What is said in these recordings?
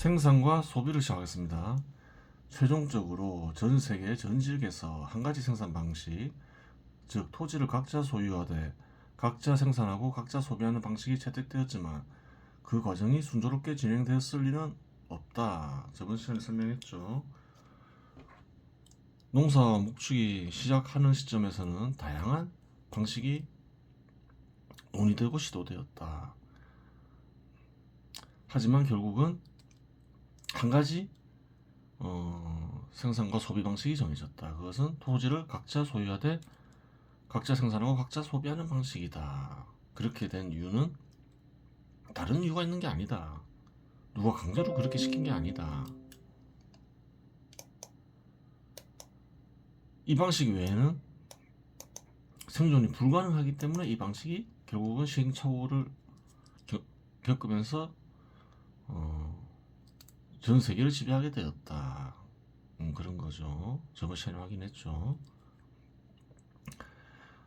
생산과 소비를 시작하겠습니다. 최종적으로 전 세계 전 지역에서 한 가지 생산 방식, 즉 토지를 각자 소유하되 각자 생산하고 각자 소비하는 방식이 채택되었지만 그 과정이 순조롭게 진행되었을 리는 없다. 저번 시간에 설명했죠. 농사 목축이 시작하는 시점에서는 다양한 방식이 논의되고 시도되었다. 하지만 결국은 한 가지 생산과 소비 방식이 정해졌다. 그것은 토지를 각자 소유하되 각자 생산하고 각자 소비하는 방식이다. 그렇게 된 이유는 다른 이유가 있는 게 아니다. 누가 강제로 그렇게 시킨 게 아니다. 이 방식 외에는 생존이 불가능하기 때문에 이 방식이 결국은 시행착오를 겪으면서 전 세계를 지배하게 되었다. 그런 거죠. 저번 시간에 확인했죠.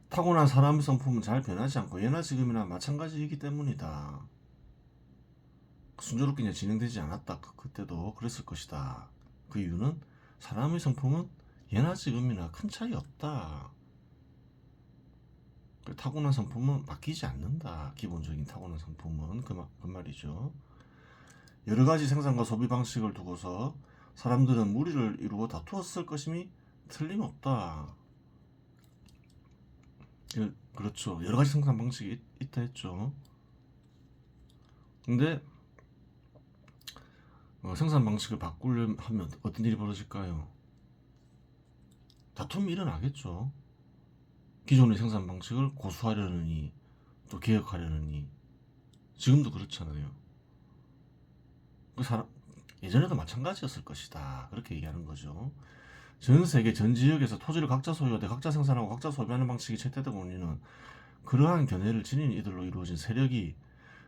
타고난 사람의 성품은 잘 변하지 않고 예나 지금이나 마찬가지이기 때문이다. 순조롭게 진행되지 않았다. 그때도 그랬을 것이다. 그 이유는 사람의 성품은 예나 지금이나 큰 차이 없다. 타고난 성품은 바뀌지 않는다. 기본적인 타고난 성품은 그 말이죠. 여러 가지 생산과 소비 방식을 두고서 사람들은 무리를 이루어 다투었을 것임이 틀림없다. 그렇죠. 여러 가지 생산 방식이 있다 했죠. 근데 생산 방식을 바꾸려면 하면 어떤 일이 벌어질까요? 다툼이 일어나겠죠. 기존의 생산 방식을 고수하려느니 또 개혁하려느니 지금도 그렇잖아요. 그 사람 예전에도 마찬가지였을 것이다. 그렇게 얘기하는 거죠. 전 세계 전 지역에서 토지를 각자 소유하되 각자 생산하고 각자 소비하는 방식이 채택된 원인은 그러한 견해를 지닌 이들로 이루어진 세력이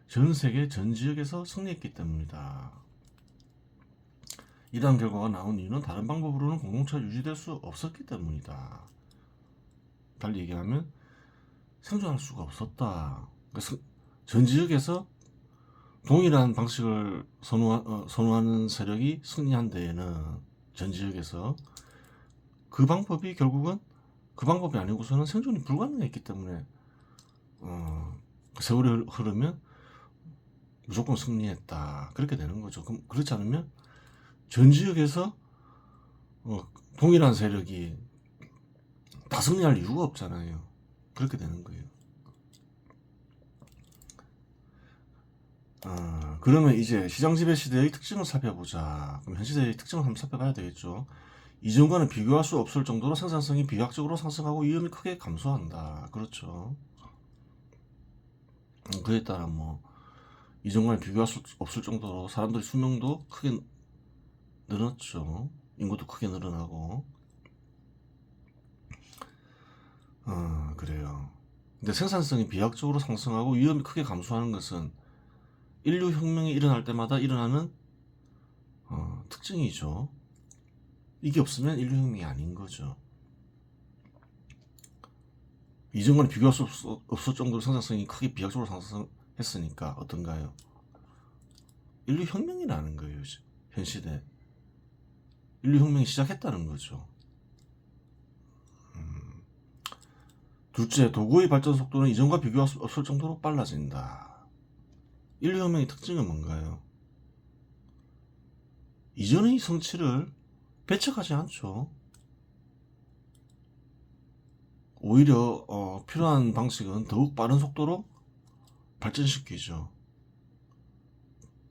전 세계 전 지역에서 승리했기 때문이다. 이러한 결과가 나온 이유는 다른 방법으로는 공동체가 유지될 수 없었기 때문이다. 달리 얘기하면 생존할 수가 없었다. 전 지역에서 동일한 방식을 선호하는 세력이 승리한 데에는 전 지역에서 그 방법이 결국은 그 방법이 아니고서는 생존이 불가능했기 때문에 세월이 흐르면 무조건 승리했다. 그렇게 되는 거죠. 그럼 그렇지 않으면 전 지역에서 동일한 세력이 다 승리할 이유가 없잖아요. 그렇게 되는 거예요. 그러면 이제 시장지배 시대의 특징을 살펴보자. 그럼 현 시대의 특징을 한번 살펴봐야 되겠죠. 이전과는 비교할 수 없을 정도로 생산성이 비약적으로 상승하고 위험이 크게 감소한다. 그렇죠. 그에 따라 뭐 이전과는 비교할 수 없을 정도로 사람들의 수명도 크게 늘었죠. 인구도 크게 늘어나고. 그래요. 근데 생산성이 비약적으로 상승하고 위험이 크게 감소하는 것은 인류 혁명이 일어날 때마다 일어나는 특징이죠. 이게 없으면 인류 혁명이 아닌 거죠. 이전과는 비교할 수 없을 정도로 생산성이 크게 비약적으로 상승했으니까 어떤가요? 인류 혁명이라는 거예요. 현 시대 인류 혁명이 시작했다는 거죠. 둘째, 도구의 발전 속도는 이전과 비교할 수 없을 정도로 빨라진다. 인류 혁명의 특징은 뭔가요? 이전의 성취를 배척하지 않죠. 오히려 필요한 방식은 더욱 빠른 속도로 발전시키죠.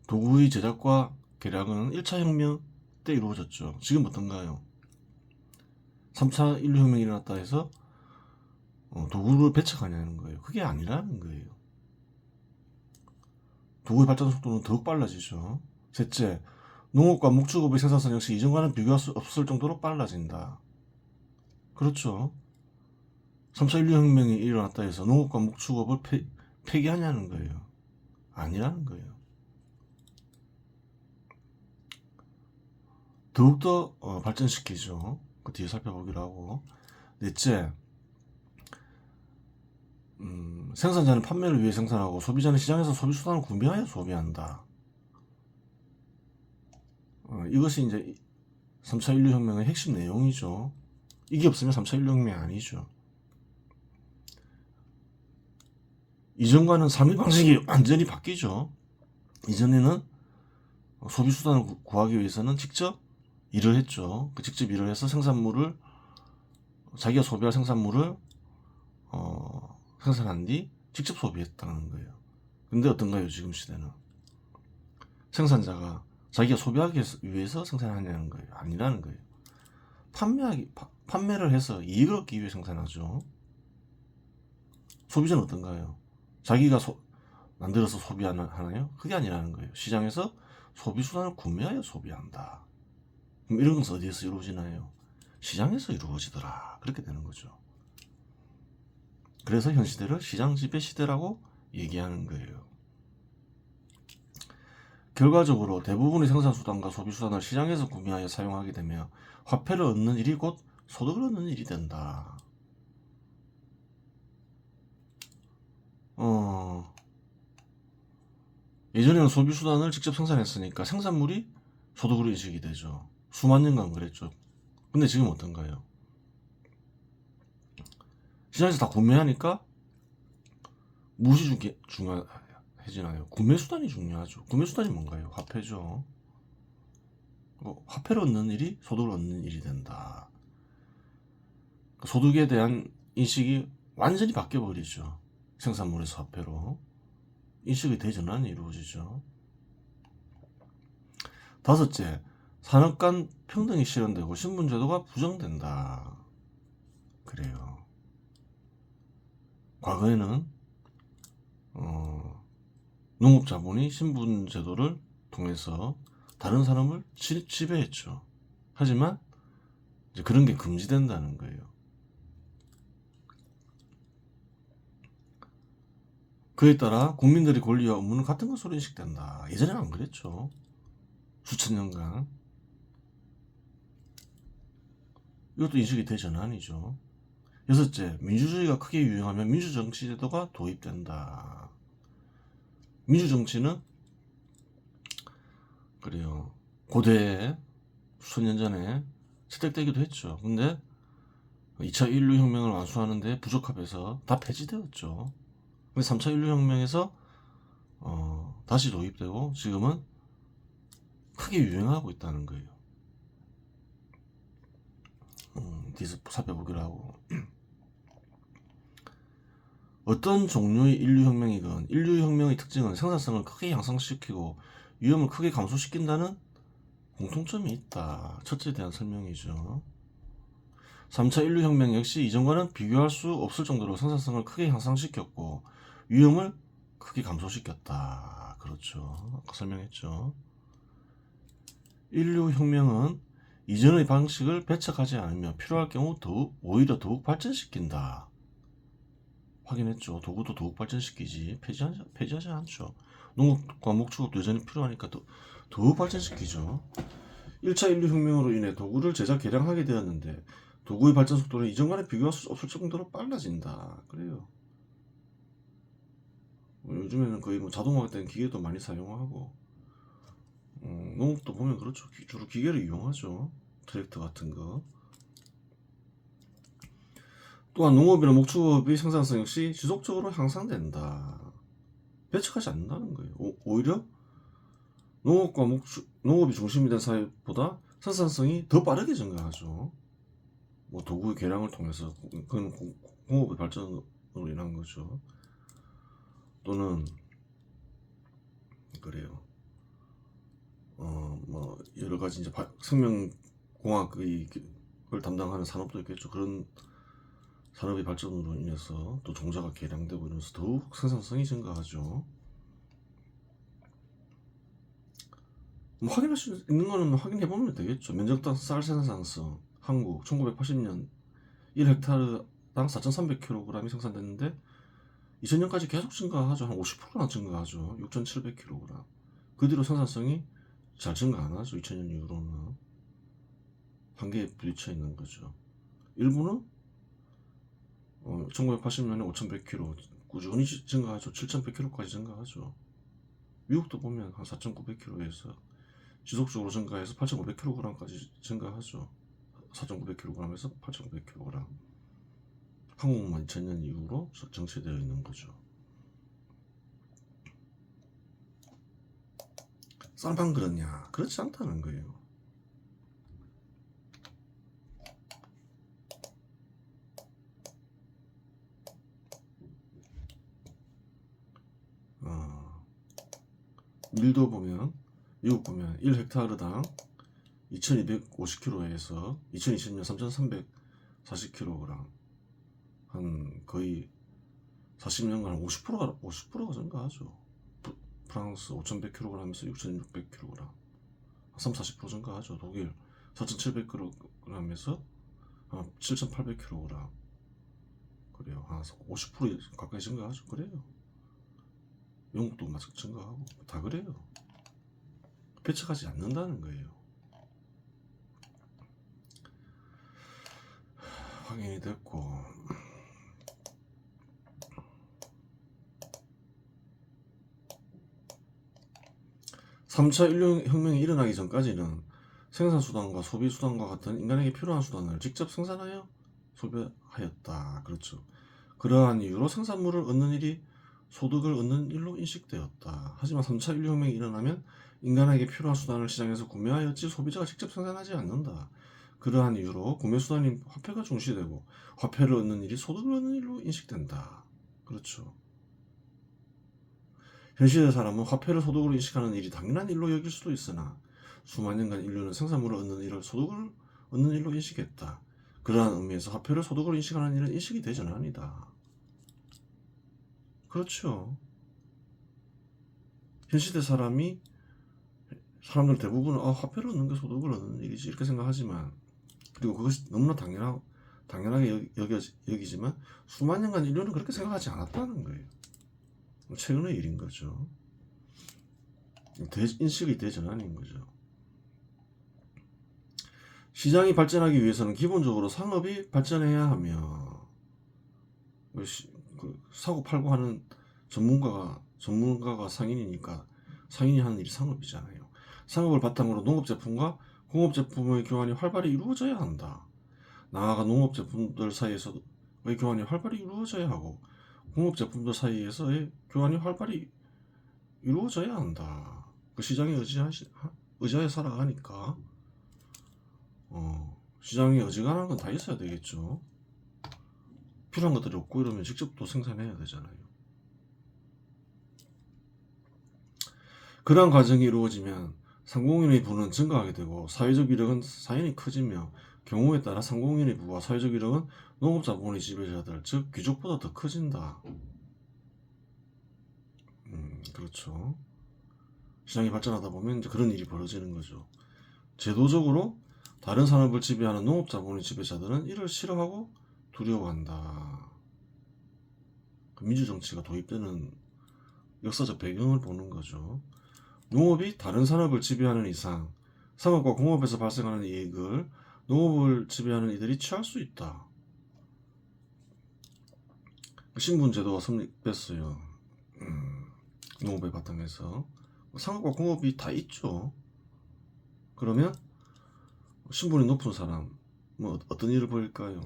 도구의 제작과 개량은 1차 혁명 때 이루어졌죠. 지금 어떤가요? 3차 인류혁명이 일어났다 해서 도구를 배척하냐는 거예요. 그게 아니라는 거예요. 도구의 발전 속도는 더욱 빨라지죠. 셋째, 농업과 목축업의 생산성 역시 이전과는 비교할 수 없을 정도로 빨라진다. 그렇죠. 3차 인류혁명이 일어났다 해서 농업과 목축업을 폐기하냐는 거예요. 아니라는 거예요. 더욱더 발전시키죠. 그 뒤에 살펴보기로 하고. 넷째, 생산자는 판매를 위해 생산하고 소비자는 시장에서 소비수단을 구매하여 소비한다. 이것이 이제 3차 인류혁명의 핵심 내용이죠. 이게 없으면 3차 인류혁명이 아니죠. 이전과는 삶의 방식이 완전히 바뀌죠. 이전에는 소비수단을 구하기 위해서는 직접 일을 했죠. 그 직접 일을 해서 생산물을, 자기가 소비할 생산물을 생산한 뒤 직접 소비했다는 거예요. 근데 어떤가요? 지금 시대는 생산자가 자기가 소비하기 위해서 생산하냐는 거예요. 아니라는 거예요. 판매를 해서 이익을 얻기 위해 생산하죠. 소비자는 어떤가요? 자기가 만들어서 소비하나요? 그게 아니라는 거예요. 시장에서 소비수단을 구매하여 소비한다. 그럼 이런 것은 어디에서 이루어지나요? 시장에서 이루어지더라. 그렇게 되는 거죠. 그래서 현 시대를 시장 지배 시대라고 얘기하는 거예요. 결과적으로 대부분의 생산수단과 소비수단을 시장에서 구매하여 사용하게 되며 화폐를 얻는 일이 곧 소득을 얻는 일이 된다. 예전에는 소비수단을 직접 생산했으니까 생산물이 소득으로 인식이 되죠. 수만 년간 그랬죠. 근데 지금 어떤가요? 시장에서 다 구매하니까 무엇이 중요해지나요? 구매수단이 중요하죠. 구매수단이 뭔가요? 화폐죠. 화폐를 얻는 일이 소득을 얻는 일이 된다. 소득에 대한 인식이 완전히 바뀌어버리죠. 생산물에서 화폐로 인식의 대전환이 이루어지죠. 다섯째, 산업 간 평등이 실현되고 신분제도가 부정된다. 그래요. 과거에는 농업자본이 신분제도를 통해서 다른 산업을 지배했죠. 하지만 이제 그런 게 금지된다는 거예요. 그에 따라 국민들의 권리와 업무는 같은 것으로 인식된다. 예전에는 안 그랬죠. 수천 년간. 이것도 인식이 대전환이죠. 여섯째, 민주주의가 크게 유행하면 민주정치제도가 도입된다. 민주정치는 그래요. 고대에 수천 년 전에 채택되기도 했죠. 근데 2차 인류혁명을 완수하는데 부적합해서 다 폐지되었죠. 근데 3차 인류혁명에서 다시 도입되고 지금은 크게 유행하고 있다는 거예요. 뒤에서 살펴보기로 하고 어떤 종류의 인류혁명이건 인류혁명의 특징은 생산성을 크게 향상시키고 위험을 크게 감소시킨다는 공통점이 있다. 첫째에 대한 설명이죠. 3차 인류혁명 역시 이전과는 비교할 수 없을 정도로 생산성을 크게 향상시켰고 위험을 크게 감소시켰다. 그렇죠. 아까 설명했죠. 인류혁명은 이전의 방식을 배척하지 않으며 필요할 경우 오히려 더욱 발전시킨다. 확인했죠. 도구도 더욱 발전시키지 폐지하지 않죠. 농업과 목축업도 여전히 필요하니까 더욱 발전시키죠. 1차 인류혁명으로 인해 도구를 제작 개량하게 되었는데 도구의 발전 속도는 이전과는 비교할 수 없을 정도로 빨라진다. 그래요. 요즘에는 거의 자동화가 된 기계도 많이 사용하고 농업도 보면 그렇죠. 주로 기계를 이용하죠. 트랙터 같은 거. 또한 농업이나 목축업의 생산성 역시 지속적으로 향상된다. 배척하지 않는다는 거예요. 오히려 농업이 중심이 된 사회보다 생산성이 더 빠르게 증가하죠. 도구의 개량을 통해서 그건 공업의 발전으로 인한 거죠. 또는 그래요. 여러 가지 이제 생명공학을 담당하는 산업도 있겠죠. 그런 산업의 발전으로 인해서 또 종자가 개량되고 이러면서 더욱 생산성이 증가하죠. 확인할 수 있는 거는 확인해 보면 되겠죠. 면적당 쌀 생산성 한국 1980년 1헥타르당 4,300kg이 생산됐는데 2000년까지 계속 증가하죠. 한 50%나 증가하죠. 6,700kg. 그 뒤로 생산성이 잘 증가 안 하죠. 2000년 이후로는 한계에 부딪혀 있는 거죠. 일부는 1980년에 5,100kg 꾸준히 증가하죠. 7,100kg까지 증가하죠. 미국도 보면 한 4,900kg에서 지속적으로 증가해서 8,500kg까지 증가하죠. 4,900kg에서 8,900kg. 한국만 2000년 이후로 정체되어 있는 거죠. 쌀만 그렇냐? 그렇지 않다는 거예요. 밀도 보면 미국 보면 1헥타르당 2250kg에서 2020년 3340kg, 한 거의 40년간 50%가 증가하죠. 프랑스 5100kg에서 6600kg, 30-40% 증가하죠. 독일 4700kg에서 7800kg, 그래요. 한 50% 가까이 증가하죠. 그래요. 영국도 증가하고 다 그래요. 배척하지 않는다는 거예요. 확인이 됐고, 3차 인류혁명이 일어나기 전까지는 생산수단과 소비수단과 같은 인간에게 필요한 수단을 직접 생산하여 소비하였다. 그렇죠. 그러한 이유로 생산물을 얻는 일이 소득을 얻는 일로 인식되었다. 하지만 3차 인류혁명이 일어나면 인간에게 필요한 수단을 시장에서 구매하였지 소비자가 직접 생산하지 않는다. 그러한 이유로 구매수단인 화폐가 중시되고 화폐를 얻는 일이 소득을 얻는 일로 인식된다. 그렇죠. 현 시대 사람은 화폐를 소득으로 인식하는 일이 당연한 일로 여길 수도 있으나 수만 년간 인류는 생산물을 얻는 일을 소득을 얻는 일로 인식했다. 그러한 의미에서 화폐를 소득으로 인식하는 일은 인식이 되지는 아니다. 그렇죠. 현 시대 사람들 대부분은 화폐를 얻는 게 소득을 얻는 일이지 이렇게 생각하지만, 그리고 그것이 너무나 당연하게 여기지만 수만 년간 인류는 그렇게 생각하지 않았다는 거예요. 최근의 일인 거죠. 인식이 대전환인 거죠. 시장이 발전하기 위해서는 기본적으로 상업이 발전해야 하며, 사고 팔고 하는 전문가가 상인이니까 상인이 하는 일이 상업이잖아요. 상업을 바탕으로 농업제품과 공업제품의 교환이 활발히 이루어져야 한다. 나아가 농업제품들 사이에서의 교환이 활발히 이루어져야 하고 공업제품들 사이에서의 교환이 활발히 이루어져야 한다. 그 시장에 의지하여 살아가니까 시장에 어지간한 건 다 있어야 되겠죠. 필요한 것들이 없고 이러면 직접 또 생산해야 되잖아요. 그러한 과정이 이루어지면 상공인의 부는 증가하게 되고 사회적 이력은 사연이 커지며 경우에 따라 상공인의 부와 사회적 이력은 농업자본의 지배자들, 즉 귀족보다 더 커진다. 그렇죠. 시장이 발전하다 보면 이제 그런 일이 벌어지는 거죠. 제도적으로 다른 산업을 지배하는 농업자본의 지배자들은 이를 싫어하고 두려워한다. 민주정치가 도입되는 역사적 배경을 보는 거죠. 농업이 다른 산업을 지배하는 이상 상업과 공업에서 발생하는 이익을 농업을 지배하는 이들이 취할 수 있다. 신분제도가 성립됐어요. 농업의 바탕에서 상업과 공업이 다 있죠. 그러면 신분이 높은 사람 어떤 일을 벌일까요?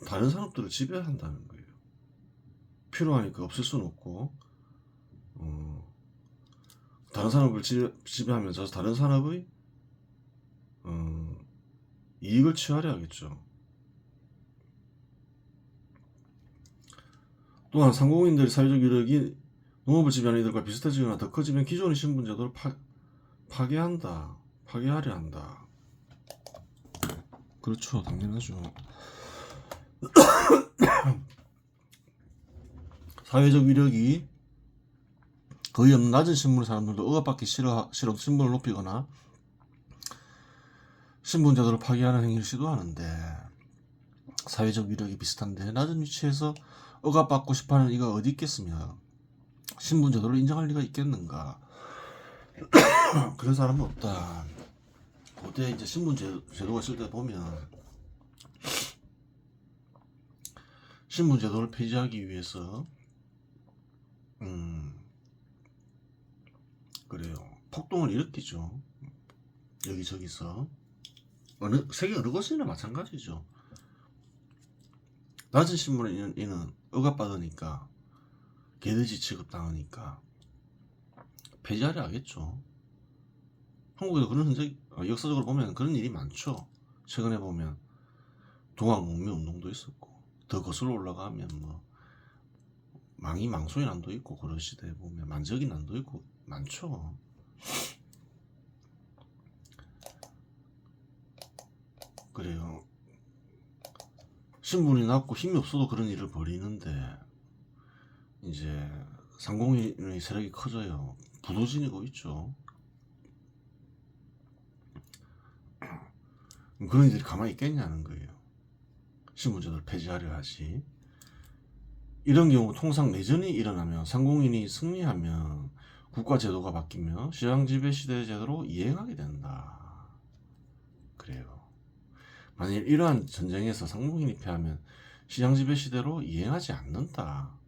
다른 산업들을 지배한다는 거예요. 필요하니까 없을 수는 없고 다른 산업을 지배하면서 다른 산업의 이익을 취하려 하겠죠. 또한 상공인들의 사회적 이력이 농업을 지배하는 이들과 비슷해지거나 더 커지면 기존의 신분제도를 파괴하려 한다. 그렇죠. 당연하죠. 사회적 이력이 거의 없는 낮은 신분의 사람들도 억압받기 싫어 신분을 높이거나 신분제도를 파괴하는 행위를 시도하는데, 사회적 위력이 비슷한데 낮은 위치에서 억압받고 싶어하는 이가 어디 있겠으며 신분제도를 인정할 리가 있겠는가. 그런 사람은 없다. 고대 이제 신분제도가 있을 때 보면 신분제도를 폐지하기 위해서 그래요. 폭동을 일으키죠. 여기저기서. 세계 어느 곳이나 마찬가지죠. 낮은 신분인은 억압받으니까, 개돼지 취급당하니까 폐지하려 하겠죠. 한국에도 그런 흔적, 역사적으로 보면 그런 일이 많죠. 최근에 보면 동학농민 운동도 있었고, 더 거슬러 올라가면 뭐 망소의 난도 있고, 그런 시대에 보면 만적의 난도 있고 많죠. 그래요. 신분이 낮고 힘이 없어도 그런 일을 벌이는데, 이제 상공인의 세력이 커져요. 부도지니고 있죠. 그런 일들이 가만히 있겠냐는 거예요. 신분제도를 폐지하려 하지. 이런 경우 통상 내전이 일어나면 상공인이 승리하면 국가 제도가 바뀌며 시장 지배 시대 제도로 이행하게 된다. 그래요. 만일 이러한 전쟁에서 상공인이 패하면 시장 지배 시대로 이행하지 않는다.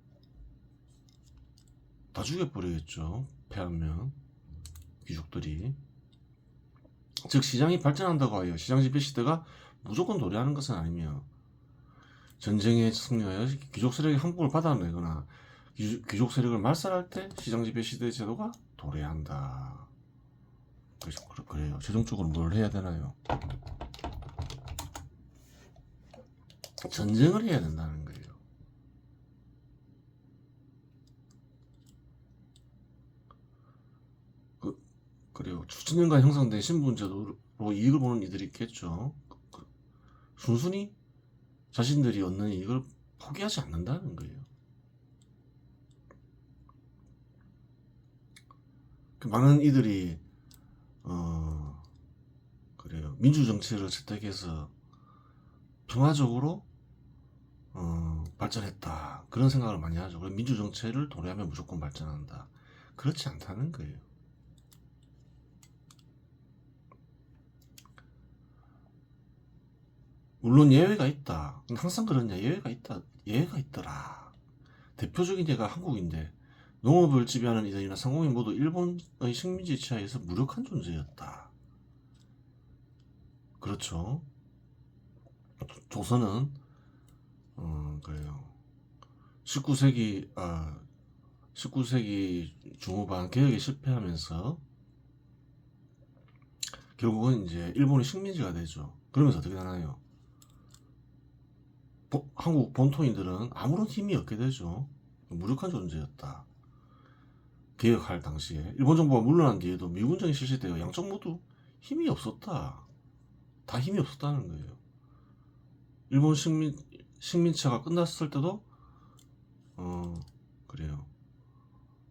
다 죽여버리겠죠. 패하면 귀족들이. 즉 시장이 발전한다고 하여 시장 지배 시대가 무조건 도래하는 것은 아니며, 전쟁에 승리하여 귀족 세력의 항복을 받아내거나 귀족 세력을 말살할 때 시장 지배 시대 제도가 도래한다. 그래요. 최종적으로 뭘 해야 되나요? 전쟁을 해야 된다는 거예요. 그래요. 수천 년간 형성된 신분제도로 이익을 보는 이들이 있겠죠. 순순히 자신들이 얻는 이익을 포기하지 않는다는 거예요. 많은 이들이 그래요. 민주정치를 채택해서 평화적으로 발전했다, 그런 생각을 많이 하죠. 민주정치를 도래하면 무조건 발전한다. 그렇지 않다는 거예요. 물론 예외가 있다. 항상 그러냐? 예외가 있다. 예외가 있더라. 대표적인 예가 한국인데, 농업을 지배하는 이들이나 상공인 모두 일본의 식민지 지하에서 무력한 존재였다. 그렇죠. 조선은 그래요. 19세기 중후반 개혁에 실패하면서 결국은 이제 일본의 식민지가 되죠. 그러면서 어떻게 되나요? 한국 본토인들은 아무런 힘이 없게 되죠. 무력한 존재였다. 개혁할 당시에 일본 정부가 물러난 뒤에도 미군정이 실시되어 양쪽 모두 힘이 없었다. 다 힘이 없었다는 거예요. 일본 식민차가 끝났을 때도 그래요.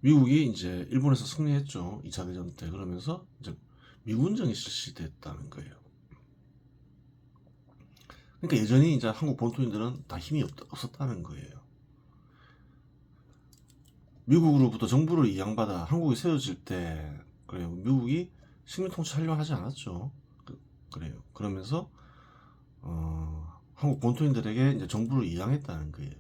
미국이 이제 일본에서 승리했죠. 2차 대전 때. 그러면서 이제 미군정이 실시됐다는 거예요. 그러니까 여전히 이제 한국 본토인들은 다 힘이 없었다는 거예요. 미국으로부터 정부를 이양받아 한국이 세워질 때, 그래요. 미국이 식민 통치하려고 하지 않았죠. 그래요. 그러면서 한국 본토인들에게 이제 정부를 이양했다는 거예요.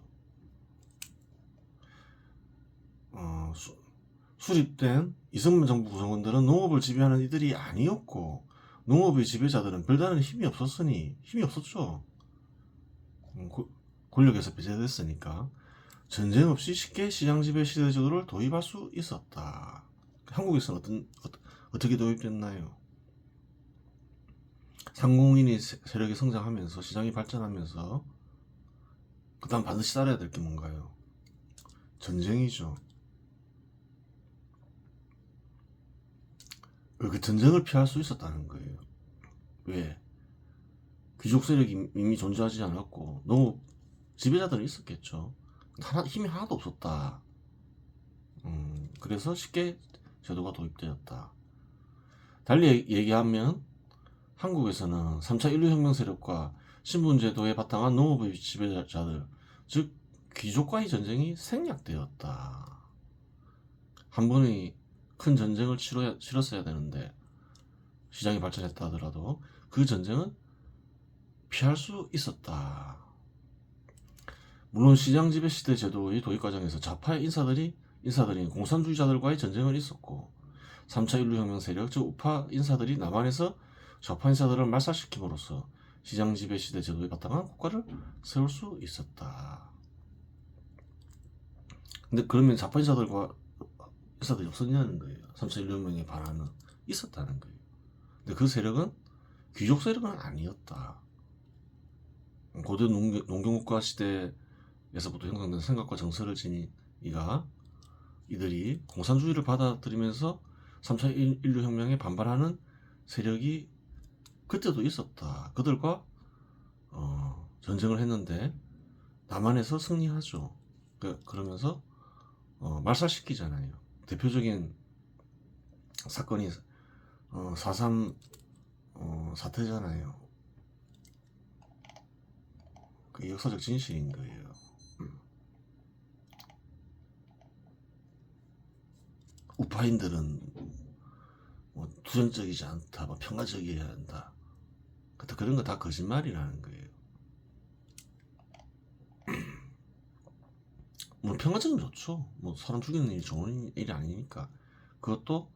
수립된 이승만 정부 구성원들은 농업을 지배하는 이들이 아니었고, 농업의 지배자들은 별다른 힘이 없었죠. 권력에서 배제됐으니까 전쟁 없이 쉽게 시장 지배 시대 제도를 도입할 수 있었다. 한국에서는 어떻게 도입됐나요? 상공인이 세력이 성장하면서 시장이 발전하면서 그 다음 반드시 따라야 될 게 뭔가요? 전쟁이죠. 그 전쟁을 피할 수 있었다는 거예요. 왜? 귀족 세력이 이미 존재하지 않았고 농업 지배자들은 있었겠죠. 힘이 하나도 없었다. 그래서 쉽게 제도가 도입되었다. 달리 얘기하면 한국에서는 3차 인류혁명 세력과 신분제도에 바탕한 농업의 지배자들, 즉 귀족과의 전쟁이 생략되었다. 한 번의 큰 전쟁을 치렀어야 되는데, 시장이 발전했다 하더라도 그 전쟁은 피할 수 있었다. 물론 시장 지배 시대 제도의 도입 과정에서 좌파의 인사들인 공산주의자들과의 전쟁은 있었고, 3차 인류혁명 세력, 즉 우파 인사들이 남한에서 좌파 인사들을 말살시킴으로써 시장 지배 시대 제도에 바탕한 국가를 세울 수 있었다. 근데 그러면 좌파 인사들과 인사들이 없었냐는 거예요. 3차 인류혁명에 반하는 있었다는 거예요. 근데 그 세력은 귀족 세력은 아니었다. 고대 농경국가 시대에서부터 형성된 생각과 정서를 지닌 이들이 공산주의를 받아들이면서 3차 인류혁명에 반발하는 세력이 그때도 있었다. 그들과 전쟁을 했는데 남한에서 승리하죠. 그러면서 말살시키잖아요. 대표적인 사건이 4.3 사태잖아요. 그 역사적 진실인 거예요. 우파인들은 뭐 투쟁적이지 않다, 뭐 평화적이어야 한다. 그런 거 다 거짓말이라는 거예요. 뭐 평화적이면 좋죠. 뭐 사람 죽이는 일이 좋은 일이 아니니까. 그것도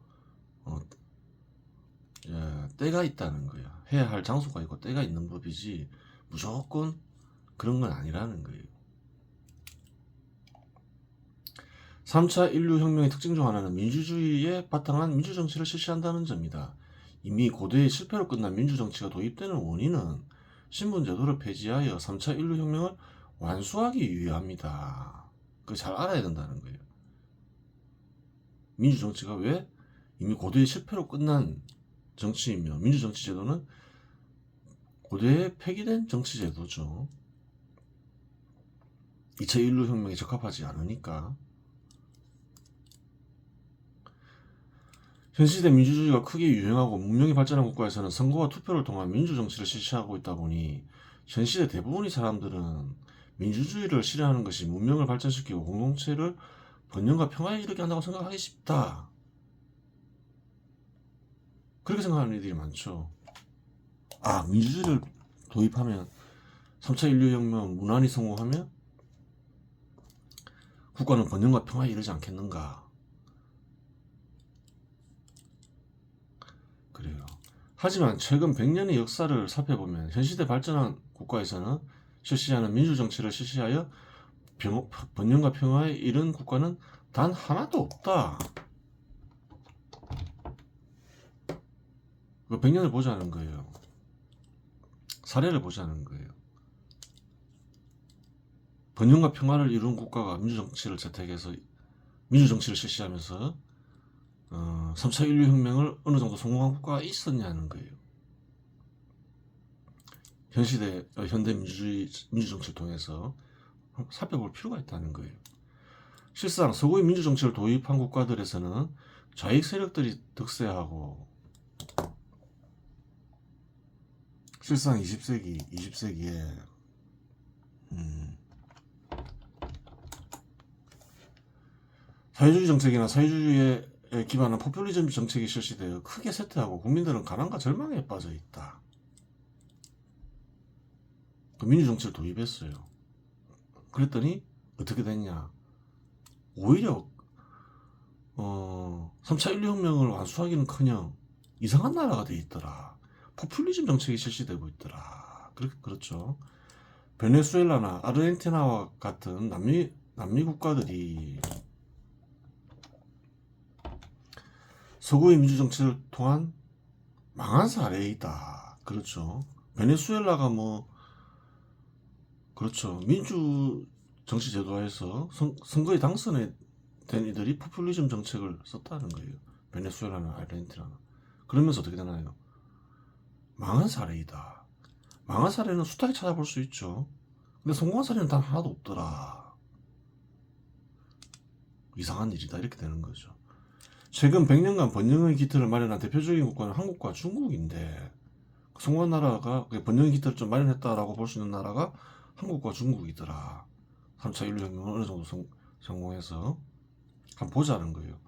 때가 있다는 거예요. 해야 할 장소가 있고 때가 있는 법이지 무조건 그런 건 아니라는 거예요. 3차 인류혁명의 특징 중 하나는 민주주의에 바탕한 민주정치를 실시한다는 점이다. 이미 고대의 실패로 끝난 민주정치가 도입되는 원인은 신분제도를 폐지하여 3차 인류혁명을 완수하기 위함이다. 그걸 잘 알아야 된다는 거예요. 민주정치가 왜 이미 고대의 실패로 끝난 정치이며 민주정치 제도는 고대에 폐기된 정치제도죠. 2차 인류혁명에 적합하지 않으니까. 현 시대 민주주의가 크게 유행하고 문명이 발전한 국가에서는 선거와 투표를 통한 민주정치를 실시하고 있다 보니 현 시대 대부분의 사람들은 민주주의를 실현하는 것이 문명을 발전시키고 공동체를 번영과 평화에 이르게 한다고 생각하기 쉽다. 그렇게 생각하는 이들이 많죠. 민주주의를 도입하면 3차 인류혁명 무난히 성공하면 국가는 번영과 평화에 이르지 않겠는가. 그래요. 하지만 최근 100년의 역사를 살펴보면 현 시대 발전한 국가에서는 실시하는 민주정치를 실시하여 번영과 평화에 이른 국가는 단 하나도 없다. 100년을 보자는 거예요. 사례를 보자는 거예요. 번영과 평화를 이룬 국가가 민주정치를 채택해서 민주정치를 실시하면서 3차 인류혁명을 어느 정도 성공한 국가가 있었냐는 거예요. 현 시대 현대 민주정치를 통해서 살펴볼 필요가 있다는 거예요. 실상 서구의 민주정치를 도입한 국가들에서는 좌익 세력들이 득세하고 실상 20세기에 사회주의 정책이나 사회주의에 기반한 포퓰리즘 정책이 실시되어 크게 쇠퇴하고 국민들은 가난과 절망에 빠져 있다. 그 민주정치를 도입했어요. 그랬더니 어떻게 됐냐? 오히려 3차 인류혁명을 완수하기는커녕 이상한 나라가 돼 있더라. 포퓰리즘 정책이 실시되고 있더라. 그렇죠. 베네수엘라나 아르헨티나와 같은 남미 국가들이 서구의 민주정치를 통한 망한 사례이다. 그렇죠. 베네수엘라가 그렇죠. 민주 정치 제도화에서 선거에 당선된 이들이 포퓰리즘 정책을 썼다는 거예요. 베네수엘라나 아르헨티나나. 그러면서 어떻게 되나요? 망한 사례이다. 망한 사례는 숱하게 찾아볼 수 있죠. 근데 성공한 사례는 단 하나도 없더라. 이상한 일이다. 이렇게 되는 거죠. 최근 100년간 번영의 기틀을 마련한 대표적인 국가는 한국과 중국인데 성공한 나라가 번영의 기틀을 좀 마련했다라고 볼 수 있는 나라가 한국과 중국이더라. 3차 인류혁명을 어느 정도 성공해서 한번 보자는 거예요.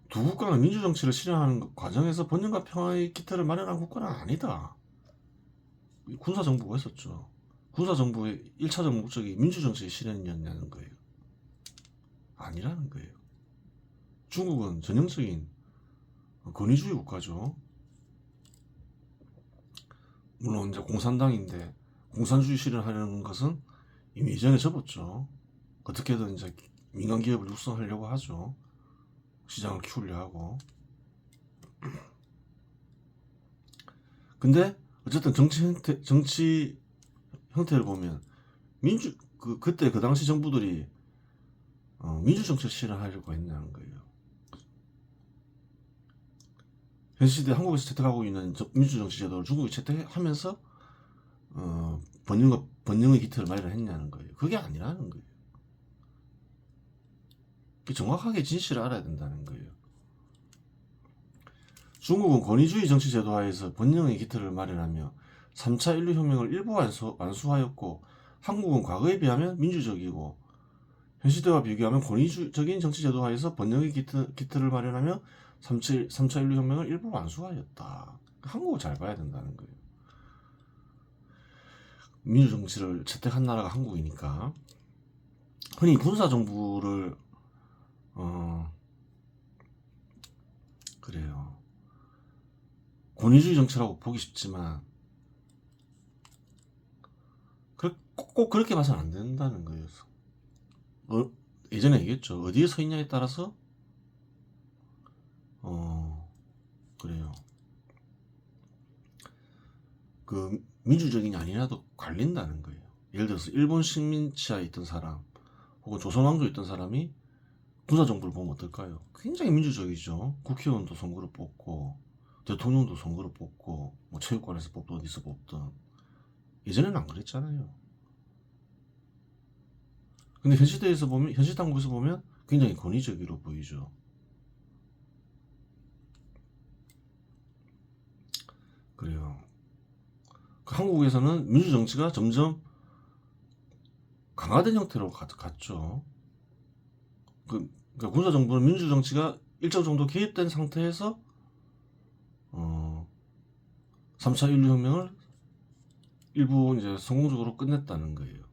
두 국가는 민주정치를 실현하는 과정에서 번영과 평화의 기틀을 마련한 국가는 아니다. 군사정부가 있었죠. 군사정부의 1차적 목적이 민주정치의 실현이었냐는 거예요. 아니라는 거예요. 중국은 전형적인 권위주의 국가죠. 물론 이제 공산당인데 공산주의 실현하려는 것은 이미 이전에 접었죠. 어떻게든 이제 민간 기업을 육성하려고 하죠. 시장을 키우려 하고. 근데 어쨌든 정치 형태를 보면 그때 그 당시 정부들이 민주 정치를 실현하려고 했냐는 거예요. 현 시대 한국에서 채택하고 있는 민주 정치 제도를 중국이 채택하면서 번영의 기틀을 마련했냐는 거예요. 그게 아니라는 거예요. 정확하게 진실을 알아야 된다는 거예요. 중국은 권위주의 정치 제도 하에서 번영의 기틀을 마련하며 3차 인류혁명을 일부 완수하였고, 한국은 과거에 비하면 민주적이고 현 시대와 비교하면 권위적인 정치 제도 하에서 번영의 기틀을 마련하며 3차 인류혁명을 일부 완수하였다. 한국을 잘 봐야 된다는 거예요. 민주정치를 채택한 나라가 한국이니까. 흔히 군사정부를 그래요. 권위주의 정치라고 보기 쉽지만 꼭 그렇게 봐서는 안 된다는 거예요. 예전에 얘기했죠. 어디에 서 있냐에 따라서 그래요. 그 민주적이냐 아니냐도 갈린다는 거예요. 예를 들어서 일본 식민 지하에 있던 사람 혹은 조선 왕조에 있던 사람이 군사정부를 보면 어떨까요? 굉장히 민주적이죠. 국회의원도 선거로 뽑고 대통령도 선거로 뽑고 뭐 체육관에서 뽑든 어디서 뽑든. 예전에는 안 그랬잖아요. 근데 현 시대에서 보면, 현 시대 한국에서 보면 굉장히 권위적으로 보이죠. 그래요. 한국에서는 민주정치가 점점 강화된 형태로 갔죠. 그러니까 군사정부는 민주정치가 일정 정도 개입된 상태에서 3차 인류혁명을 일부 이제 성공적으로 끝냈다는 거예요.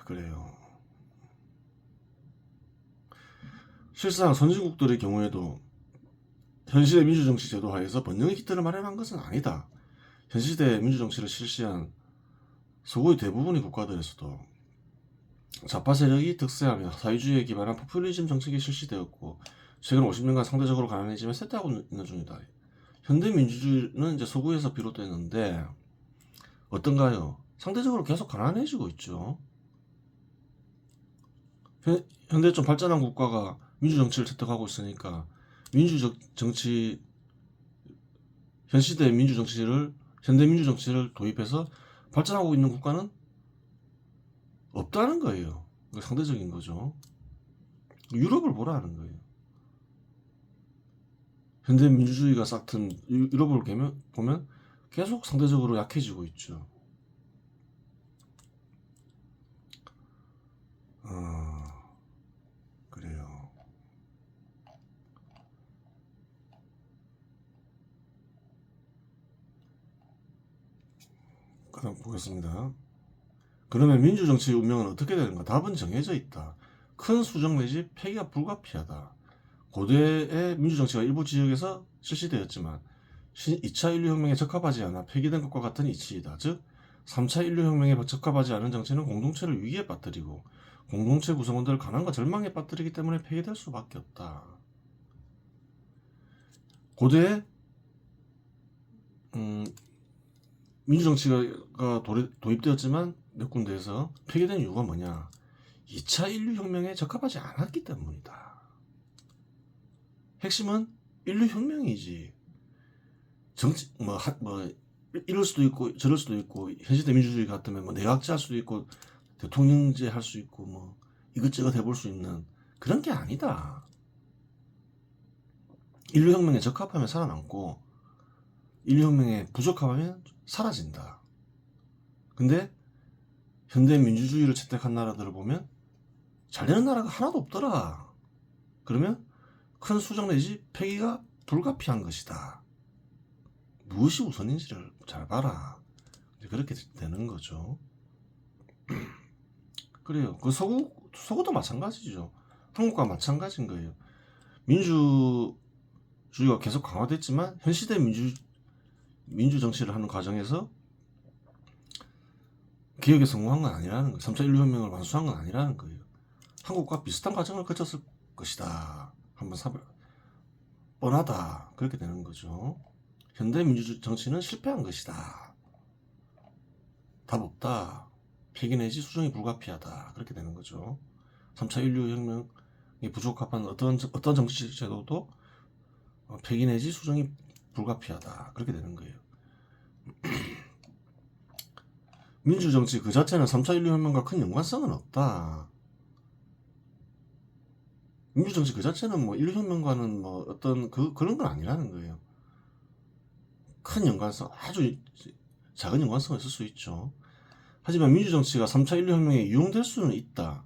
그래요. 실상 선진국들의 경우에도 현시대 민주정치 제도 하에서 번영의 기틀을 마련한 것은 아니다. 현시대 민주정치를 실시한 서구의 대부분의 국가들에서도 좌파 세력이 득세하며 사회주의에 기반한 포퓰리즘 정책이 실시되었고, 최근 50년간 상대적으로 가난해지며 쇠퇴하고 있는 중이다. 현대 민주주의는 이제 서구에서 비롯됐는데 어떤가요? 상대적으로 계속 가난해지고 있죠. 현대 좀 발전한 국가가 민주정치를 채택하고 있으니까 민주적 정치, 현시대 민주정치를, 현대 민주정치를 도입해서 발전하고 있는 국가는 없다는 거예요. 상대적인 거죠. 유럽을 보라는 거예요. 현대 민주주의가 싹튼 유럽을 보면 계속 상대적으로 약해지고 있죠. 그래요. 그럼 보겠습니다. 그러면 민주정치의 운명은 어떻게 되는가? 답은 정해져 있다. 큰 수정 내지 폐기가 불가피하다. 고대의 민주정치가 일부 지역에서 실시되었지만 2차 인류혁명에 적합하지 않아 폐기된 것과 같은 이치이다. 즉 3차 인류혁명에 적합하지 않은 정치는 공동체를 위기에 빠뜨리고 공동체 구성원들을 가난과 절망에 빠뜨리기 때문에 폐기될 수밖에 없다. 고대에 민주정치가 도입되었지만 몇 군데에서 폐기된 이유가 뭐냐? 2차 인류혁명에 적합하지 않았기 때문이다. 핵심은 인류혁명이지. 정치 이럴 수도 있고 저럴 수도 있고, 현시대 민주주의 같으면 뭐 내각제 할 수도 있고 대통령제 할 수 있고 뭐 이것저것 해볼 수 있는 그런 게 아니다. 인류혁명에 적합하면 살아남고 인류혁명에 부적합하면 사라진다. 근데 현대 민주주의를 채택한 나라들을 보면 잘 되는 나라가 하나도 없더라. 그러면 큰 수정 내지 폐기가 불가피한 것이다. 무엇이 우선인지를 잘 봐라. 그렇게 되는 거죠. 그래요. 그 서구도 마찬가지죠. 한국과 마찬가지인 거예요. 민주주의가 계속 강화됐지만 현 시대 민주 정치를 하는 과정에서 개혁에 성공한 건 아니라는 거예요. 3차 인류혁명을 완수한 건 아니라는 거예요. 한국과 비슷한 과정을 거쳤을 것이다. 한번 뻔하다. 그렇게 되는 거죠. 현대 민주 정치는 실패한 것이다. 답 없다. 폐기 내지 수정이 불가피하다. 그렇게 되는 거죠. 3차 인류혁명이 부적합한 어떤 정치 제도도 폐기 내지 수정이 불가피하다. 그렇게 되는 거예요. 민주정치 그 자체는 3차 인류혁명과 큰 연관성은 없다. 민주정치 그 자체는 뭐 인류혁명과는 뭐 어떤 그런 건 아니라는 거예요. 큰 연관성, 아주 작은 연관성은 있을 수 있죠. 하지만 민주정치가 3차 인류혁명에 이용될 수는 있다.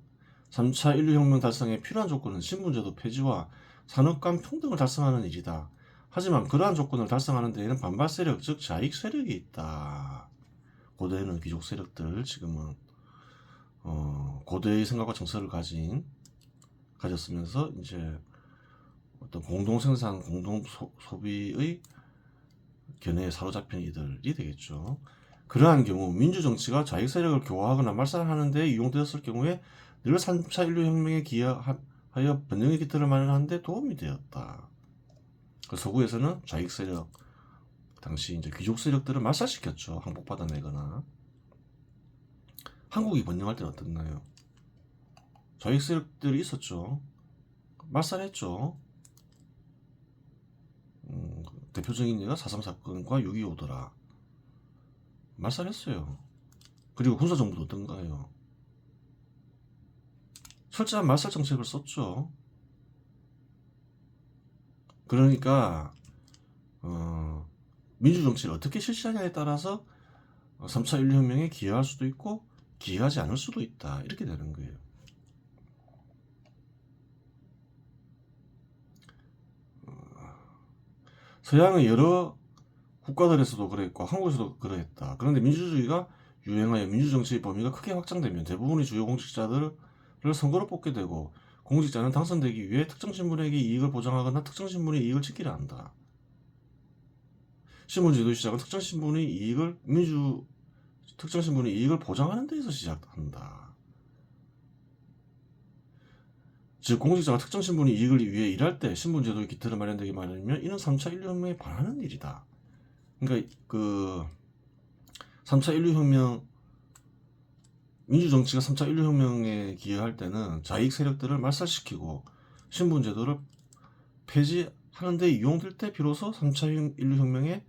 3차 인류혁명 달성에 필요한 조건은 신분제도 폐지와 산업 간 평등을 달성하는 일이다. 하지만 그러한 조건을 달성하는 데에는 반발 세력, 즉 자익 세력이 있다. 고대에는 귀족 세력들, 지금은 고대의 생각과 정서를 가졌으면서 이제 어떤 공동 생산, 공동 소비의 견해에 사로잡힌 이들이 되겠죠. 그러한 경우 민주 정치가 자익 세력을 교화하거나 말살하는 데 이용되었을 경우에 늘 3차 인류혁명에 기여하여 번영의 기틀을 마련하는 데 도움이 되었다. 그 서구에서는 자익 세력, 당시 이제 귀족 세력들을 말살시켰죠. 항복받아내거나. 한국이 번영할 때는 어땠나요? 자익 세력들이 있었죠. 말살했죠. 대표적인 예가 4.3 사건과 6.25더라. 말살했어요. 그리고 군사정부도 어떤가요? 철저한 말살 정책을 썼죠. 그러니까 민주정치를 어떻게 실시하냐에 따라서 3차 인류혁명에 기여할 수도 있고 기여하지 않을 수도 있다. 이렇게 되는 거예요. 서양의 여러 국가들에서도 그랬고 한국에서도 그랬다. 그런데 민주주의가 유행하여 민주정치의 범위가 크게 확장되면 대부분의 주요 공직자들을 선거로 뽑게 되고 공직자는 당선되기 위해 특정 신분에게 이익을 보장하거나 특정 신분의 이익을 지키려 한다. 신분제도의 시작은 특정 신분의 이익을 보장하는 데에서 시작한다. 즉 공직자가 특정 신분의 이익을 위해 일할 때 신분제도의 기틀을 마련되게 마련이면 이는 3차 인류혁명에 반하는 일이다. 그러니까 그 3차 인류혁명 민주정치가 3차 인류혁명에 기여할 때는 자익 세력들을 말살시키고 신분제도를 폐지하는 데 이용될 때 비로소 3차 인류혁명에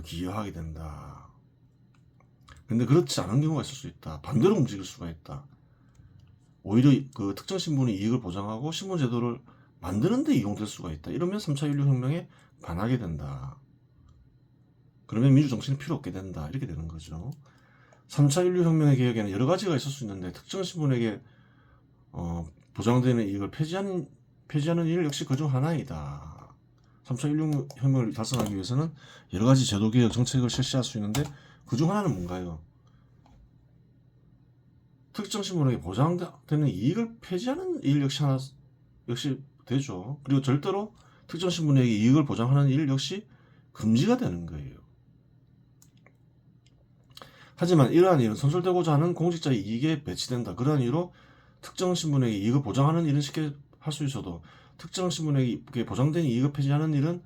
기여하게 된다. 근데 그렇지 않은 경우가 있을 수 있다. 반대로 움직일 수가 있다. 오히려 그 특정 신분의 이익을 보장하고 신분제도를 만드는 데 이용될 수가 있다. 이러면 3차 인류혁명에 반하게 된다. 그러면 민주정치는 필요 없게 된다. 이렇게 되는 거죠. 3차 인류혁명의 개혁에는 여러 가지가 있을 수 있는데 특정 신분에게 보장되는 이익을 폐지하는 일 역시 그중 하나이다. 3차 인류혁명을 달성하기 위해서는 여러 가지 제도개혁 정책을 실시할 수 있는데 그중 하나는 뭔가요? 특정 신분에게 보장되는 이익을 폐지하는 일 역시 되죠. 그리고 절대로 특정 신분에게 이익을 보장하는 일 역시 금지가 되는 거예요. 하지만 이러한 일은 선술되고자 하는 공직자의 이익에 배치된다. 그러한 이유로 특정 신분에게 이익을 보장하는 일은 쉽게 할 수 있어도 특정 신분에게 보장된 이익을 폐지하는 일은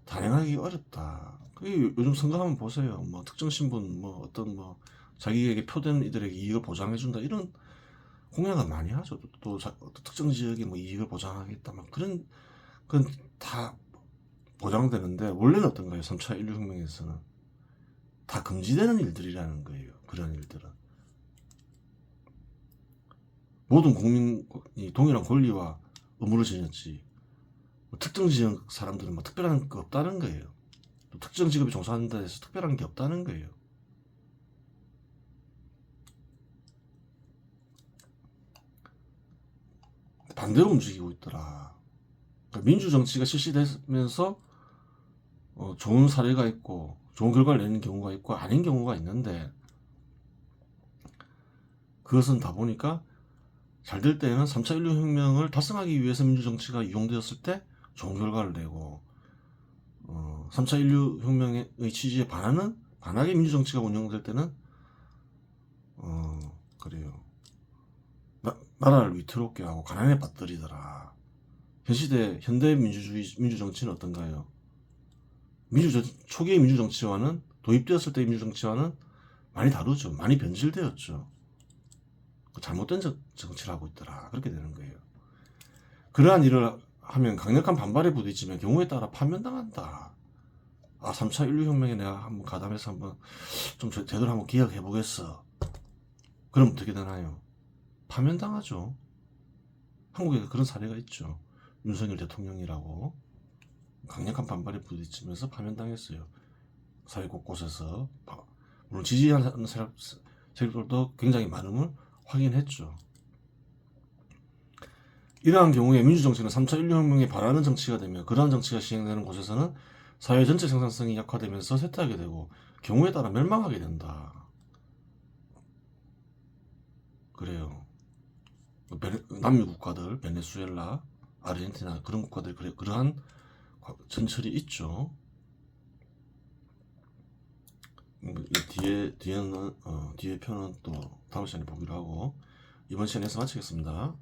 단행하기 어렵다. 그게 요즘 선거하면 보세요. 뭐 특정 신분, 뭐 어떤 뭐 자기에게 표된 이들에게 이익을 보장해준다 이런 공약은 많이 하죠. 또 특정 지역에 뭐 이익을 보장하겠다 막 그건 다 보장되는데 원래는 어떤가요? 3차 인류혁명에서는 다 금지되는 일들이라는 거예요. 그런 일들은 모든 국민이 동일한 권리와 의무를 지녔지 뭐 특정 지역 사람들은 뭐 특별한 게 없다는 거예요. 또 특정 직업에 종사하는 데서 특별한 게 없다는 거예요. 반대로 움직이고 있더라. 그러니까 민주정치가 실시되면서 좋은 사례가 있고 좋은 결과를 내는 경우가 있고 아닌 경우가 있는데 그것은 다 보니까 잘 될 때에는 3차 인류혁명을 달성하기 위해서 민주정치가 이용되었을 때 좋은 결과를 내고 3차 인류혁명의 취지에 반하게 민주정치가 운영될 때는 그래요. 나라를 위태롭게 하고 가난에 빠뜨리더라. 현대 민주정치는 어떤가요? 초기의 민주정치와는 도입되었을 때의 민주정치와는 많이 다르죠. 많이 변질되었죠. 잘못된 정치를 하고 있더라. 그렇게 되는 거예요. 그러한 일을 하면 강력한 반발에 부딪히면 경우에 따라 파면당한다. 3차 인류혁명에 내가 한번 가담해서 한번 좀 제대로 한번 기억해 보겠어. 그럼 어떻게 되나요? 파면당하죠. 한국에 그런 사례가 있죠. 윤석열 대통령이라고 강력한 반발에 부딪히면서 파면당했어요. 사회 곳곳에서. 물론 지지하는 세력들도 굉장히 많음을 확인했죠. 이러한 경우에 민주정치는 3차 인류혁명에 반하는 정치가 되며 그러한 정치가 시행되는 곳에서는 사회 전체 생산성이 약화되면서 쇠퇴하게 되고 경우에 따라 멸망하게 된다. 그래요. 남미 국가들, 베네수엘라, 아르헨티나 그런 국가들 그러한 전철이 있죠. 뒤에 편은 또 다음 시간에 보기로 하고 이번 시간에서 마치겠습니다.